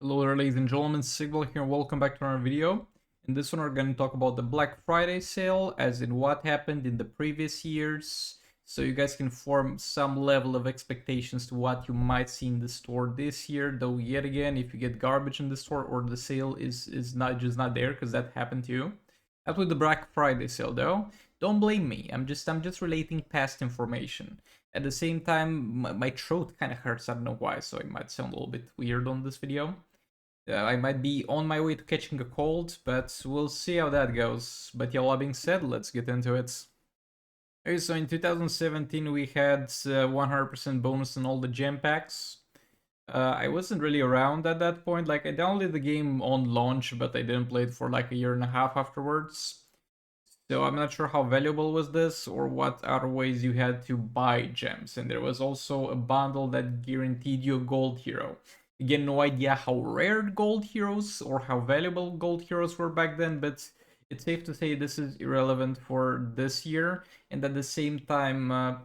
Hello there, ladies and gentlemen, Sigval here, welcome back to our video. In this one we're going to talk about the Black Friday sale, as in what happened in the previous years, so you guys can form some level of expectations to what you might see in the store this year, though yet again, if you get garbage in the store or the sale is not there, because that happened to you. After the Black Friday sale though, don't blame me, I'm just relating past information. At the same time, my throat kind of hurts, I don't know why, so it might sound a little bit weird on this video. I might be on my way to catching a cold, but we'll see how that goes. But yeah, all that being said, let's get into it. Okay, so in 2017 we had 100% bonus on all the gem packs. I wasn't really around at that point. Like, I downloaded the game on launch, but I didn't play it for like a year and a half afterwards. So I'm not sure how valuable was this or what other ways you had to buy gems. And there was also a bundle that guaranteed you a gold hero. Again, no idea how rare gold heroes or how valuable gold heroes were back then, but it's safe to say this is irrelevant for this year. And at the same time,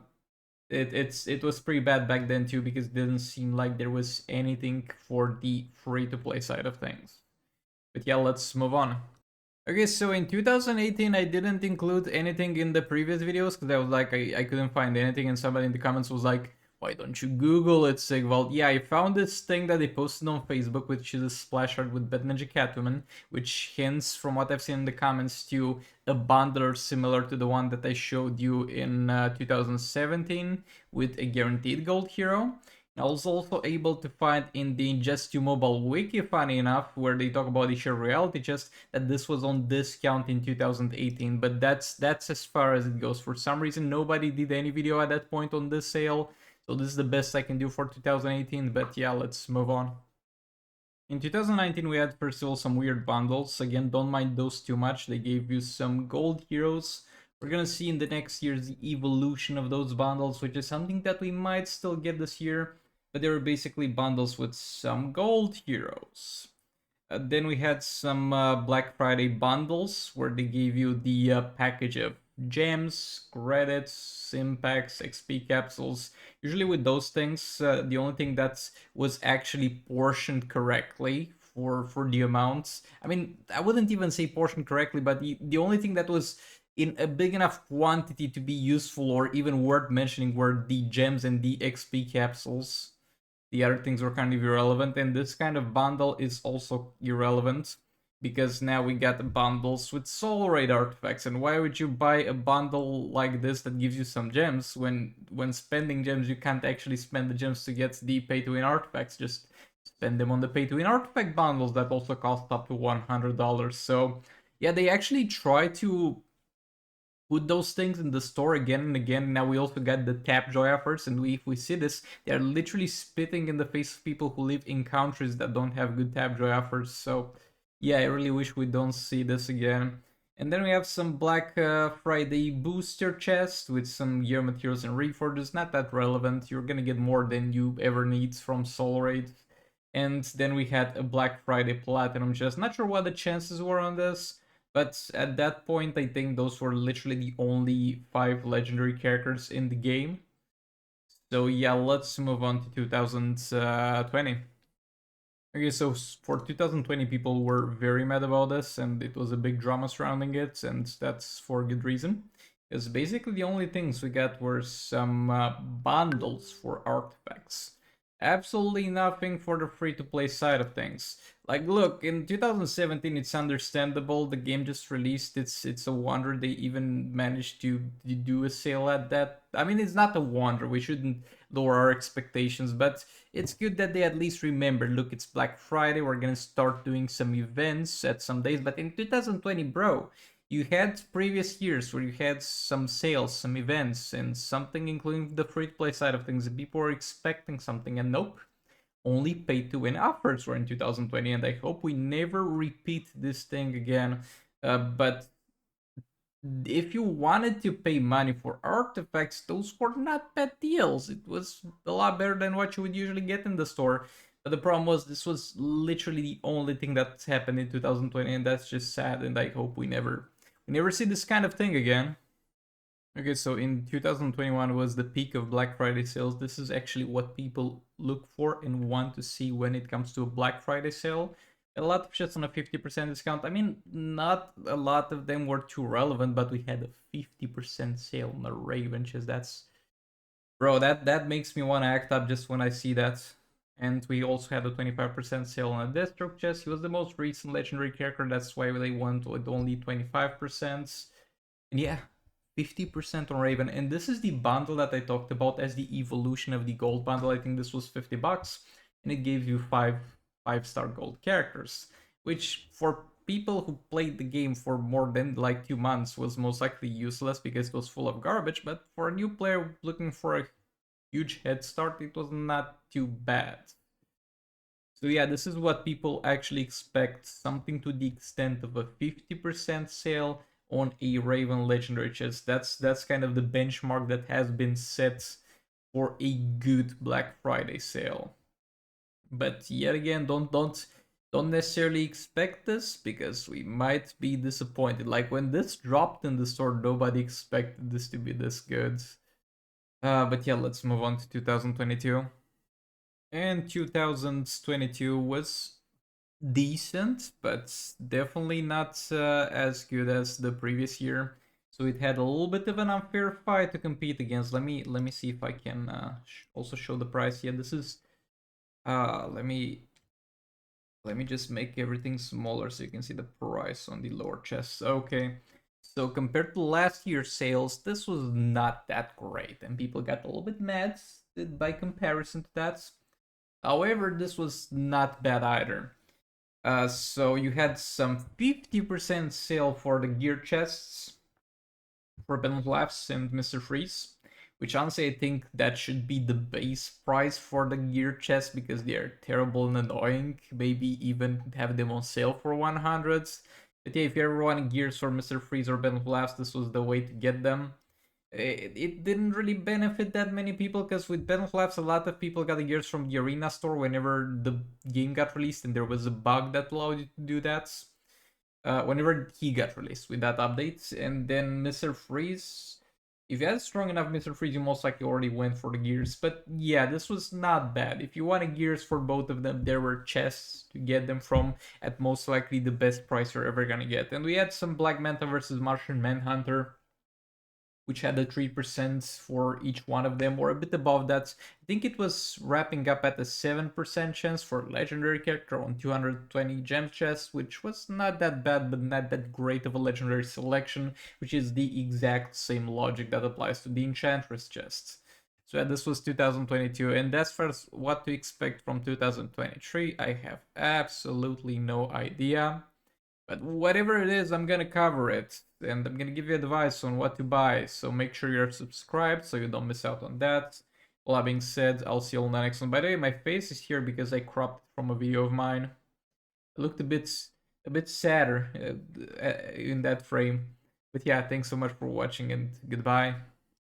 it was pretty bad back then too, because it didn't seem like there was anything for the free to play side of things. But yeah, let's move on. Okay, so in 2018, I didn't include anything in the previous videos because I was like, I couldn't find anything, and somebody in the comments was like, why don't you Google it, Sigvald? Yeah, I found this thing that they posted on Facebook, which is a splash art with Batninja Catwoman, which hints, from what I've seen in the comments, to a bundle similar to the one that I showed you in 2017 with a guaranteed gold hero. I was also able to find in the Just You Mobile wiki, funny enough, where they talk about the shared reality chest, that this was on discount in 2018, but that's as far as it goes. For some reason, nobody did any video at that point on this sale, so this is the best I can do for 2018, but yeah, let's move on. In 2019, we had first of all some weird bundles. Again, don't mind those too much. They gave you some gold heroes. We're gonna see in the next year's the evolution of those bundles, which is something that we might still get this year, but they were basically bundles with some gold heroes. Then we had some Black Friday bundles where they gave you the package of gems, credits, impacts, XP capsules. Usually with those things, the only thing that was actually portioned correctly for the amounts. I mean, I wouldn't even say portioned correctly, but the only thing that was in a big enough quantity to be useful or even worth mentioning were the gems and the XP capsules. The other things were kind of irrelevant, and this kind of bundle is also irrelevant because now we got bundles with soul raid artifacts. And why would you buy a bundle like this that gives you some gems when spending gems you can't actually spend the gems to get the pay to win artifacts? Just spend them on the pay to win artifact bundles that also cost up to $100. So yeah, they actually try to put those things in the store again and again. Now we also got the Tapjoy offers, and if we see this, they're literally spitting in the face of people who live in countries that don't have good Tapjoy offers. So yeah, I really wish we don't see this again. And then we have some Black Friday booster chest with some gear materials and reforges. Not that relevant. You're gonna get more than you ever need from Soul Raid. And then we had a Black Friday Platinum chest. Not sure what the chances were on this, but at that point, I think those were literally the only 5 legendary characters in the game. So yeah, let's move on to 2020. Okay, so for 2020, people were very mad about this, and it was a big drama surrounding it, and that's for good reason. Because basically the only things we got were some bundles for artifacts. Absolutely nothing for the free-to-play side of things. Like, look, in 2017, it's understandable. The game just released. It's a wonder they even managed to do a sale at that. I mean, it's not a wonder. We shouldn't lower our expectations, but it's good that they at least remember. Look, it's Black Friday. We're gonna start doing some events at some days. But in 2020, bro, you had previous years where you had some sales, some events, and something including the free-to-play side of things. People were expecting something, and nope, only pay-to-win offers were in 2020. And I hope we never repeat this thing again. But if you wanted to pay money for artifacts, those were not bad deals. It was a lot better than what you would usually get in the store. But the problem was this was literally the only thing that's happened in 2020, and that's just sad. And I hope we never see this kind of thing again. Okay, so in 2021 was the peak of Black Friday sales. This is actually what people look for and want to see when it comes to a Black Friday sale. A lot of shits on a 50% discount. I mean, not a lot of them were too relevant, but we had a 50% sale on the Raven chest. That's, bro, that makes me want to act up just when I see that. And we also had a 25% sale on a Deathstroke chest. He was the most recent legendary character. That's why they went with only 25%. And yeah, 50% on Raven. And this is the bundle that I talked about as the evolution of the gold bundle. I think this was $50 and it gave you five-star gold characters, which for people who played the game for more than like 2 months was most likely useless because it was full of garbage. But for a new player looking for a huge head start, it was not too bad. So yeah, this is what people actually expect, something to the extent of a 50% sale on a Raven Legendary chest. That's kind of the benchmark that has been set for a good Black Friday sale. But yet again, don't necessarily expect this because we might be disappointed. Like when this dropped in the store, nobody expected this to be this good. But yeah, let's move on to 2022. And 2022 was decent, but definitely not as good as the previous year. So it had a little bit of an unfair fight to compete against. Let me see if I can also show the price. Yeah, this is let me just make everything smaller so you can see the price on the lower chest. Okay. So compared to last year's sales, this was not that great, and people got a little bit mad by comparison to that. However, this was not bad either. So you had some 50% sale for the gear chests for Ben Laughs and Mr. Freeze, which honestly I think that should be the base price for the gear chests because they are terrible and annoying. Maybe even have them on sale for 100s. But yeah, if you ever want gears for Mr. Freeze or Ben Laughs, this was the way to get them. It didn't really benefit that many people because with Ben Flaps, a lot of people got the gears from the Arena store whenever the game got released, and there was a bug that allowed you to do that. Whenever he got released with that update, and then Mr. Freeze, if you had strong enough Mr. Freeze, you most likely already went for the gears. But yeah, this was not bad. If you wanted gears for both of them, there were chests to get them from at most likely the best price you're ever gonna get. And we had some Black Manta versus Martian Manhunter, which had a 3% for each one of them, or a bit above that. I think it was wrapping up at a 7% chance for legendary character on 220 gem chests, which was not that bad, but not that great of a legendary selection, which is the exact same logic that applies to the Enchantress chests. So yeah, this was 2022, and as far as what to expect from 2023, I have absolutely no idea. But whatever it is, I'm gonna cover it, and I'm gonna give you advice on what to buy, so make sure you're subscribed so you don't miss out on that. All that being said, I'll see you all in the next one. By the way, my face is here because I cropped it from a video of mine. It looked a bit sadder in that frame. But yeah, thanks so much for watching and goodbye.